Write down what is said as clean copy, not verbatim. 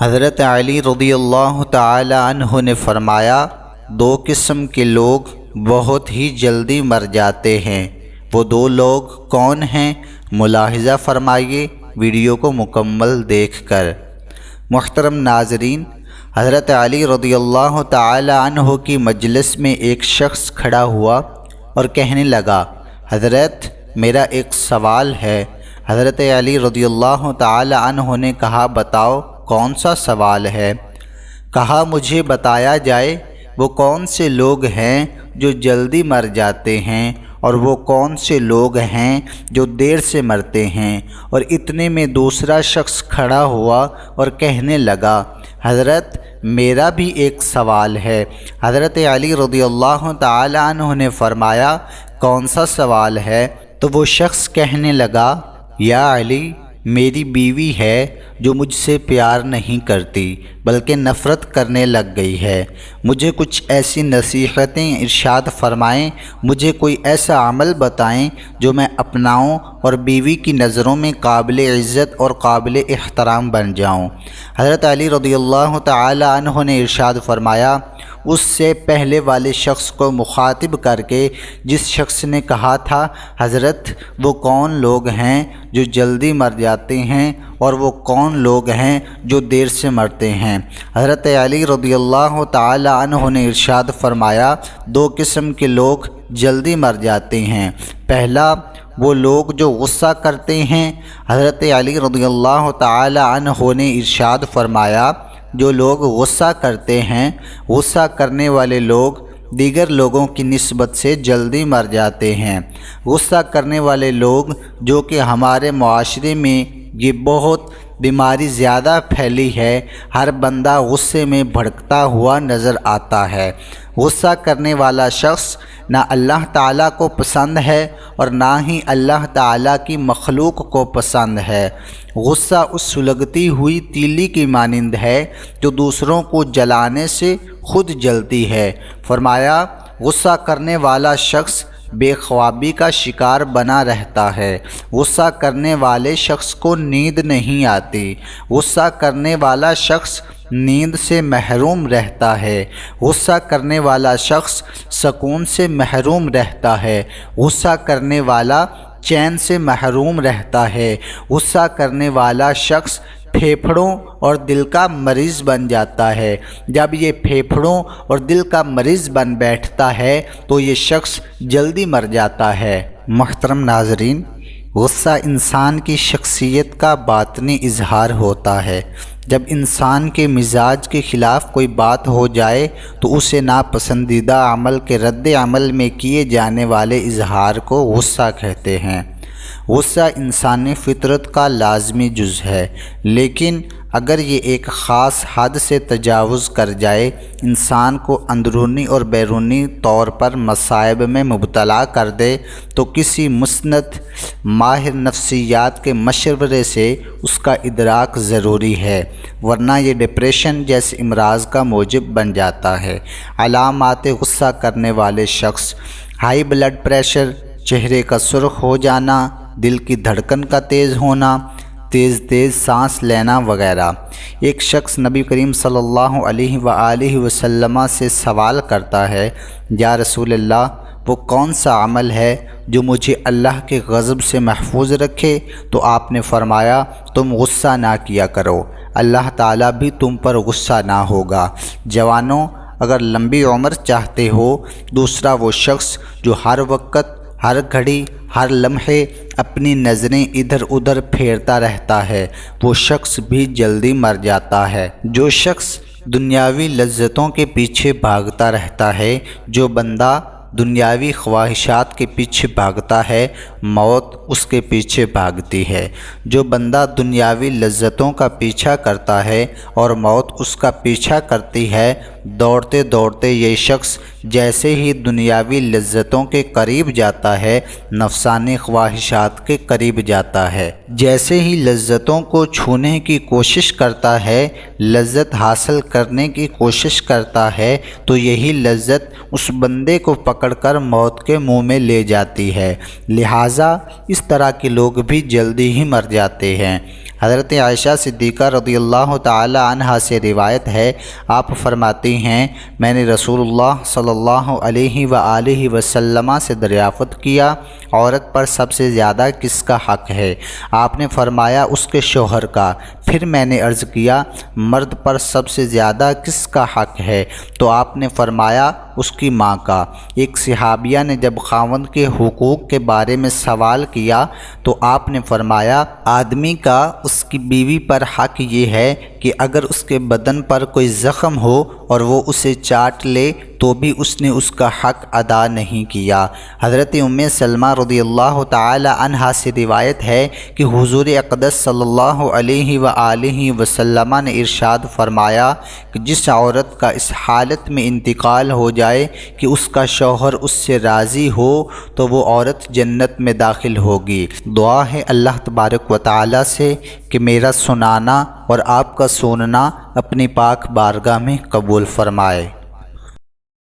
حضرت علی رضی اللہ تعالی عنہ نے فرمایا، دو قسم کے لوگ بہت ہی جلدی مر جاتے ہیں۔ وہ دو لوگ کون ہیں؟ ملاحظہ فرمائیے ویڈیو کو مکمل دیکھ کر۔ محترم ناظرین، حضرت علی رضی اللہ تعالی عنہ کی مجلس میں ایک شخص کھڑا ہوا اور کہنے لگا، حضرت میرا ایک سوال ہے۔ حضرت علی رضی اللہ تعالی عنہ نے کہا، بتاؤ کون سا سوال ہے؟ کہا، مجھے بتایا جائے وہ کون سے لوگ ہیں جو جلدی مر جاتے ہیں اور وہ کون سے لوگ ہیں جو دیر سے مرتے ہیں۔ اور اتنے میں دوسرا شخص کھڑا ہوا اور کہنے لگا، حضرت میرا بھی ایک سوال ہے۔ حضرت علی رضی اللہ تعالی عنہ نے فرمایا، کون سا سوال ہے؟ تو وہ شخص کہنے لگا، یا علی، میری بیوی ہے جو مجھ سے پیار نہیں کرتی بلکہ نفرت کرنے لگ گئی ہے۔ مجھے کچھ ایسی نصیحتیں ارشاد فرمائیں، مجھے کوئی ایسا عمل بتائیں جو میں اپناؤں اور بیوی کی نظروں میں قابل عزت اور قابل احترام بن جاؤں۔ حضرت علی رضی اللہ تعالی عنہ نے ارشاد فرمایا، اس سے پہلے والے شخص کو مخاطب کر کے جس شخص نے کہا تھا، حضرت وہ کون لوگ ہیں جو جلدی مر جاتے ہیں اور وہ کون لوگ ہیں جو دیر سے مرتے ہیں؟ حضرت علی رضی اللہ تعالی عنہ نے ارشاد فرمایا، دو قسم کے لوگ جلدی مر جاتے ہیں۔ پہلا، وہ لوگ جو غصہ کرتے ہیں۔ حضرت علی رضی اللہ تعالی عنہ نے ارشاد فرمایا، جو لوگ غصہ کرتے ہیں، غصہ کرنے والے لوگ دیگر لوگوں کی نسبت سے جلدی مر جاتے ہیں۔ غصہ کرنے والے لوگ جو کہ ہمارے معاشرے میں یہ بہت بیماری زیادہ پھیلی ہے، ہر بندہ غصے میں بھڑکتا ہوا نظر آتا ہے۔ غصہ کرنے والا شخص نہ اللہ تعالیٰ کو پسند ہے اور نہ ہی اللہ تعالیٰ کی مخلوق کو پسند ہے۔ غصہ اس سلگتی ہوئی تیلی کی مانند ہے جو دوسروں کو جلانے سے خود جلتی ہے۔ فرمایا، غصہ کرنے والا شخص بے خوابی کا شکار بنا رہتا ہے۔ غصہ کرنے والے شخص کو نیند نہیں آتی۔ غصہ کرنے والا شخص نیند سے محروم رہتا ہے۔ غصہ کرنے والا شخص سکون سے محروم رہتا ہے۔ غصہ کرنے والا چین سے محروم رہتا ہے۔ غصہ کرنے والا شخص پھیپھڑوں اور دل کا مریض بن جاتا ہے۔ جب یہ پھیپھڑوں اور دل کا مریض بن بیٹھتا ہے تو یہ شخص جلدی مر جاتا ہے۔ محترم ناظرین، غصہ انسان کی شخصیت کا باطنی اظہار ہوتا ہے۔ جب انسان کے مزاج کے خلاف کوئی بات ہو جائے تو اسے ناپسندیدہ عمل کے رد عمل میں کیے جانے والے اظہار کو غصہ کہتے ہیں۔ غصہ انسانی فطرت کا لازمی جز ہے، لیکن اگر یہ ایک خاص حد سے تجاوز کر جائے، انسان کو اندرونی اور بیرونی طور پر مصائب میں مبتلا کر دے تو کسی مسند ماہر نفسیات کے مشورے سے اس کا ادراک ضروری ہے، ورنہ یہ ڈپریشن جیسے امراض کا موجب بن جاتا ہے۔ علامات غصہ کرنے والے شخص: ہائی بلڈ پریشر، چہرے کا سرخ ہو جانا، دل کی دھڑکن کا تیز ہونا، تیز تیز سانس لینا وغیرہ۔ ایک شخص نبی کریم صلی اللہ علیہ وآلہ وسلم سے سوال کرتا ہے، یا رسول اللہ، وہ کون سا عمل ہے جو مجھے اللہ کے غضب سے محفوظ رکھے؟ تو آپ نے فرمایا، تم غصہ نہ کیا کرو، اللہ تعالیٰ بھی تم پر غصہ نہ ہوگا۔ جوانوں، اگر لمبی عمر چاہتے ہو، دوسرا وہ شخص جو ہر وقت، ہر گھڑی، ہر لمحے اپنی نظریں ادھر ادھر پھیرتا رہتا ہے، وہ شخص بھی جلدی مر جاتا ہے۔ جو شخص دنیاوی لذتوں کے پیچھے بھاگتا رہتا ہے، جو بندہ دنیاوی خواہشات کے پیچھے بھاگتا ہے، موت اس کے پیچھے بھاگتی ہے۔ جو بندہ دنیاوی لذتوں کا پیچھا کرتا ہے اور موت اس کا پیچھا کرتی ہے، دوڑتے دوڑتے یہ شخص جیسے ہی دنیاوی لذتوں کے قریب جاتا ہے نفسانی خواہشات کے قریب جاتا ہے۔ جیسے ہی لذتوں کو چھونے کی کوشش کرتا ہے، لذت حاصل کرنے کی کوشش کرتا ہے، تو یہی لذت اس بندے کو پکڑ کر موت کے منہ میں لے جاتی ہے۔ لہٰذا اس طرح کے لوگ بھی جلدی ہی مر جاتے ہیں۔ حضرت عائشہ صدیقہ رضی اللہ تعالی عنہا سے روایت ہے، آپ فرماتی ہیں میں نے رسول اللہ صلی اللہ علیہ وآلہ وسلم سے دریافت کیا عورت پر سب سے زیادہ کس کا حق ہے؟ آپ نے فرمایا اس کے شوہر کا۔ پھر میں نے عرض کیا مرد پر سب سے زیادہ کس کا حق ہے؟ تو آپ نے فرمایا اس کی ماں کا۔ ایک صحابیہ نے جب خاوند کے حقوق کے بارے میں سوال کیا تو آپ نے فرمایا آدمی کا اس کی بیوی پر حق یہ ہے کہ اگر اس کے بدن پر کوئی زخم ہو اور وہ اسے چاٹ لے تو بھی اس نے اس کا حق ادا نہیں کیا۔ حضرت ام سلمہ رضی اللہ تعالی عنہا سے روایت ہے کہ حضور اقدس صلی اللہ علیہ وآلہ وسلم نے ارشاد فرمایا کہ جس عورت کا اس حالت میں انتقال ہو جائے کہ اس کا شوہر اس سے راضی ہو تو وہ عورت جنت میں داخل ہوگی۔ دعا ہے اللہ تبارک و تعالی سے کہ میرا سنانا اور آپ کا سننا اپنی پاک بارگاہ میں قبول فرمائے۔